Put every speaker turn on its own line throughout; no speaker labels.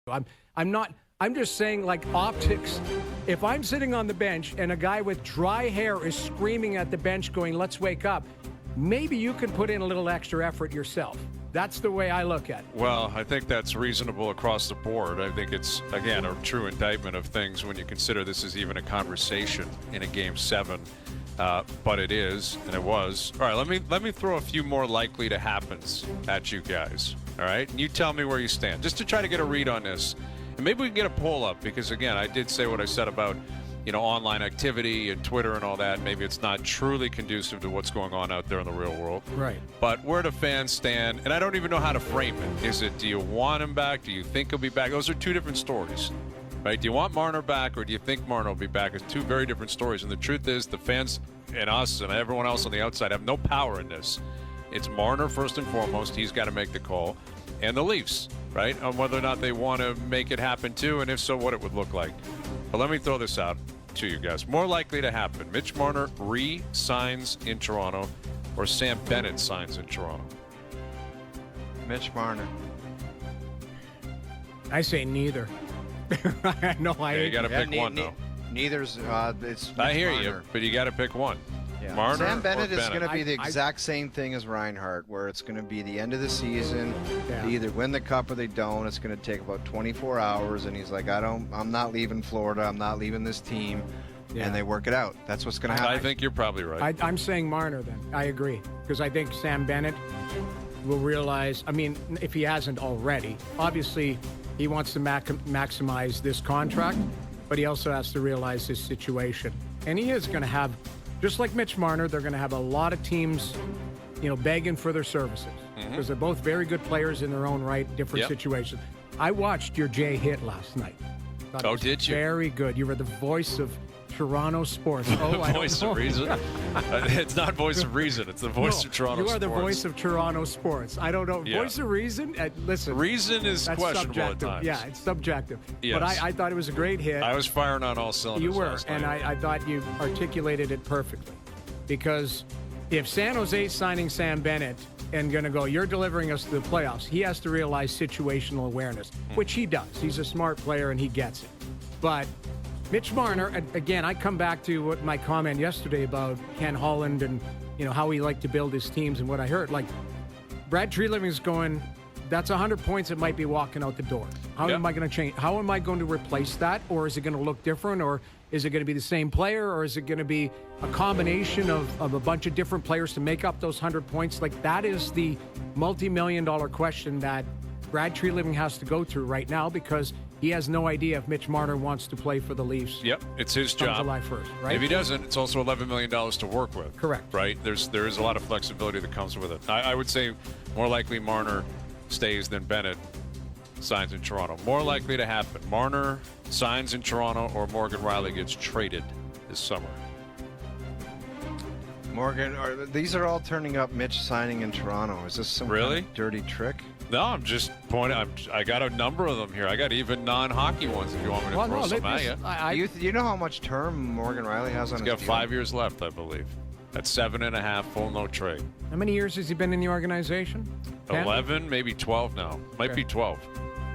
I'm not. I'm just saying, like, optics. If I'm sitting on the bench and a guy with dry hair is screaming at the bench going, let's wake up, maybe you can put in a little extra effort yourself. That's the way I look at it.
Well, I think that's reasonable across the board. I think it's, again, a true indictment of things when you consider this is even a conversation in a Game 7. But it is, and it was. All right, let me throw a few more likely to happens at you guys. All right, and you tell me where you stand, just to try to get a read on this. And maybe we can get a poll up, because, again, I did say what I said about, online activity and Twitter and all that. Maybe it's not truly conducive to what's going on out there in the real world.
Right.
But where do fans stand? And I don't even know how to frame it. Is it, do you want him back? Do you think he'll be back? Those are two different stories, right? Do you want Marner back, or do you think Marner will be back? It's two very different stories. And the truth is, the fans and us and everyone else on the outside have no power in this. It's Marner first and foremost. He's got to make the call. And the Leafs, right, on whether or not they want to make it happen too, and if so, what it would look like. But let me throw this out to you guys. More likely to happen: Mitch Marner re-signs in Toronto, or Sam Bennett signs in Toronto?
Mitch Marner.
I say neither. I know.
You got to pick one, though.
Neither's. It's.
I hear
Marner.
you, but you got to pick one.
Yeah.
Marner
Sam Bennett
or
is going to be the
I-
exact same thing as Reinhart, where it's going to be the end of the season.
Yeah.
They either win the cup or they don't. It's going to take about 24 hours, and he's like, I'm not leaving Florida. I'm not leaving this team.
Yeah.
And they work it out. That's what's going to happen.
I think you're probably right.
I'm saying Marner then. I agree. Because I think Sam Bennett will realize, I mean, if he hasn't already, obviously he wants to maximize this contract, but he also has to realize his situation. And he is going to have, just like Mitch Marner, they're going to have a lot of teams, begging for their services. Because they're both very good players in their own right, different situations. I watched your Jay hit last night. Thought it was
did you?
Very good. You were the voice of Toronto sports.
Voice of reason. It's not voice of reason. It's the voice of Toronto
sports. You are
sports.
the voice of Toronto sports. I don't know.
Yeah.
Voice of reason? Listen.
Reason is
that's
questionable
subjective.
at times.
Yeah, it's subjective.
Yes.
But I thought it was a great hit.
I was firing on all cylinders.
You were,
last
and
night.
I thought you articulated it perfectly. Because if San Jose's signing Sam Bennett and going to go, you're delivering us to the playoffs, he has to realize situational awareness, which he does. He's a smart player, and he gets it. But Mitch Marner, again, I come back to what my comment yesterday about Ken Holland and, how he liked to build his teams and what I heard. Like, Brad Treliving's going, that's 100 points that might be walking out the door. How am I going to change? How am I going to replace that? Or is it going to look different? Or is it going to be the same player? Or is it going to be a combination of a bunch of different players to make up those 100 points? Like, that is the multi-million-dollar question that Brad Treliving has to go through right now, because he has no idea if Mitch Marner wants to play for the Leafs.
Yep, it's his
Come
job.
July 1st, right?
If he doesn't, it's also $11 million to work with.
Correct.
Right? There is a lot of flexibility that comes with it. I would say more likely Marner stays than Bennett signs in Toronto. More likely to happen: Marner signs in Toronto, or Morgan Riley gets traded this summer.
These are all turning up Mitch signing in Toronto. Is this some kind of dirty trick?
No, I'm just pointing. I got a number of them here. I got even non-hockey ones if you want me to throw some at you.
Do you know how much term Morgan Riley has on his deal?
He's got 5 years left, I believe. That's 7.5, full no trade.
How many years has he been in the organization?
11, maybe 12 now. Might be 12.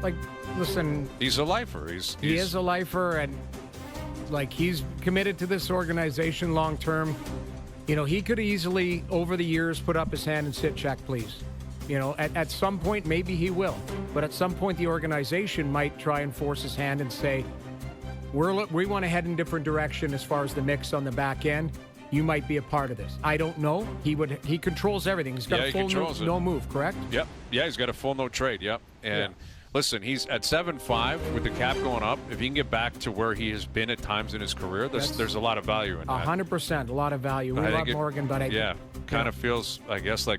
Like, listen.
He's a lifer.
He is a lifer, and, like, he's committed to this organization long term. He could easily, over the years, put up his hand and sit, check, please. At some point, maybe he will. But at some point, the organization might try and force his hand and say, we want to head in a different direction as far as the mix on the back end. You might be a part of this. I don't know. He controls everything. He's got a full no move, correct?
Yep. Yeah, he's got a full no trade. Yep. And listen, he's at 7.5 with the cap going up. If he can get back to where he has been at times in his career, there's a lot of value in that.
100%, a lot of value. We love Morgan, but
kind of feels, I guess, like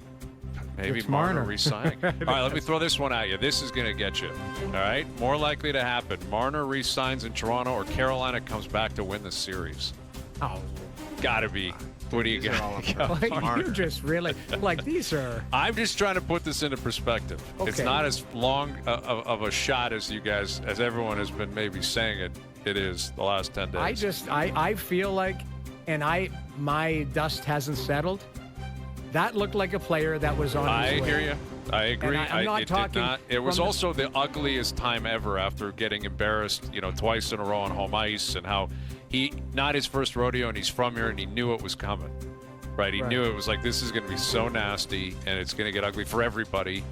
maybe Marner re-signing. All right, let me throw this one at you. This is going to get you. All right, more likely to happen: Marner re-signs in Toronto, or Carolina comes back to win the series.
Oh,
gotta be. What do you got?
You just really, like, these are.
I'm just trying to put this into perspective. Okay. It's not as long of a shot as you guys, as everyone has been maybe saying it is the last 10 days.
I feel like, and my dust hasn't settled. That looked like a player that was on his way.
I hear you. I agree.
And I'm not talking.
It was
from the-
also the ugliest time ever after getting embarrassed, twice in a row on home ice, and how not his first rodeo, and he's from here, and he knew it was coming. Right? He knew it was like, this is going to be so nasty, and it's going to get ugly for everybody.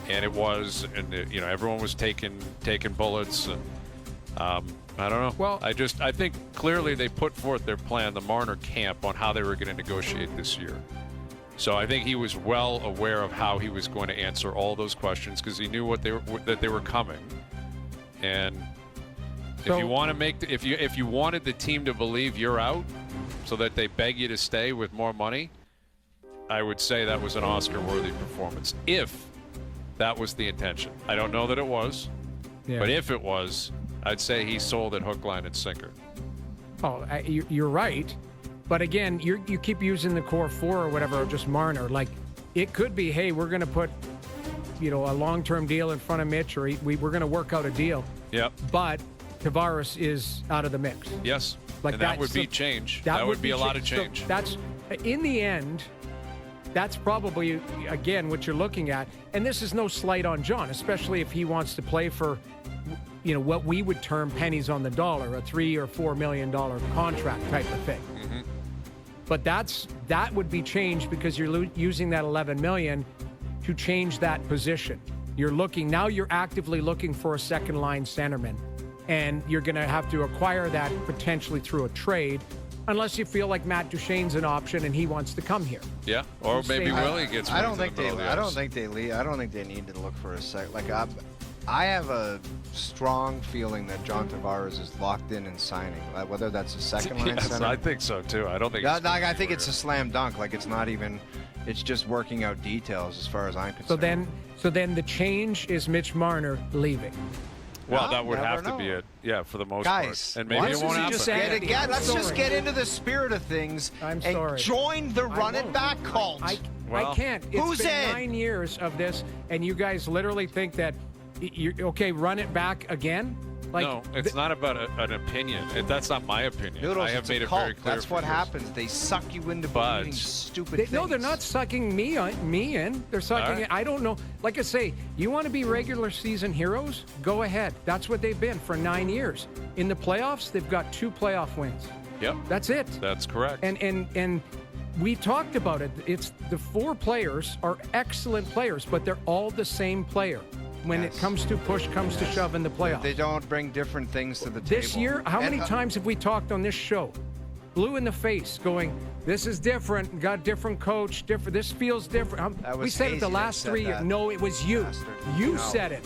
And it was, and everyone was taking bullets, and I don't know.
Well,
I think clearly they put forth their plan, the Marner camp, on how they were going to negotiate this year. So I think he was well aware of how he was going to answer all those questions because he knew that they were coming. And if you want to if you wanted the team to believe you're out, so that they beg you to stay with more money, I would say that was an Oscar-worthy performance. If that was the intention, I don't know that it was, but if it was, I'd say he sold it hook, line, and sinker.
Oh, you're right. But again, you keep using the core four or whatever, or just Marner. Like, it could be, hey, we're going to put, a long-term deal in front of Mitch, or we're going to work out a deal.
Yep.
But Tavares is out of the mix.
Yes.
Like,
and that would be change. That would be a lot of change.
So that's, in the end, that's probably, again, what you're looking at. And this is no slight on John, especially if he wants to play for, what we would term pennies on the dollar, a $3 or $4 million contract type of thing.
Mm-hmm.
But that would be changed because you're using that $11 million to change that position. You're actively looking for a second line centerman, and you're going to have to acquire that potentially through a trade, unless you feel like Matt Duchene's an option and he wants to come here.
Yeah, or maybe Willie gets.
I don't think they need to look for a sec. Like I have a strong feeling that John Tavares is locked in and signing, whether that's a second line center.
I think so too. I don't think.
I think it's a slam dunk. Like it's not even. It's just working out details as far as I'm concerned.
So then the change is Mitch Marner leaving.
Well, that would have to be it. Yeah, for the most part. And maybe it won't happen.
Let's just get into the spirit of things and join the run it back cult.
I can't. It's been 9 years of this, and you guys literally think that run it back again?
No, it's not about an opinion. That's not my opinion.
Noodles,
I have made it very clear.
That's what happens. They suck you into believing stupid things.
No, they're not sucking me in. They're sucking it. I don't know. Like I say, you want to be regular season heroes? Go ahead. That's what they've been for 9 years. In the playoffs, they've got 2 playoff wins.
Yep.
That's it.
That's correct.
And we talked about it. It's the 4 players are excellent players, but they're all the same player. When it comes to push, comes to shove in the playoffs.
They don't bring different things to the table.
This year, how many times have we talked on this show? Blue in the face, going, this is different, got different coach, different. This feels different. We said it the last 3 years. No, it was you. You said it.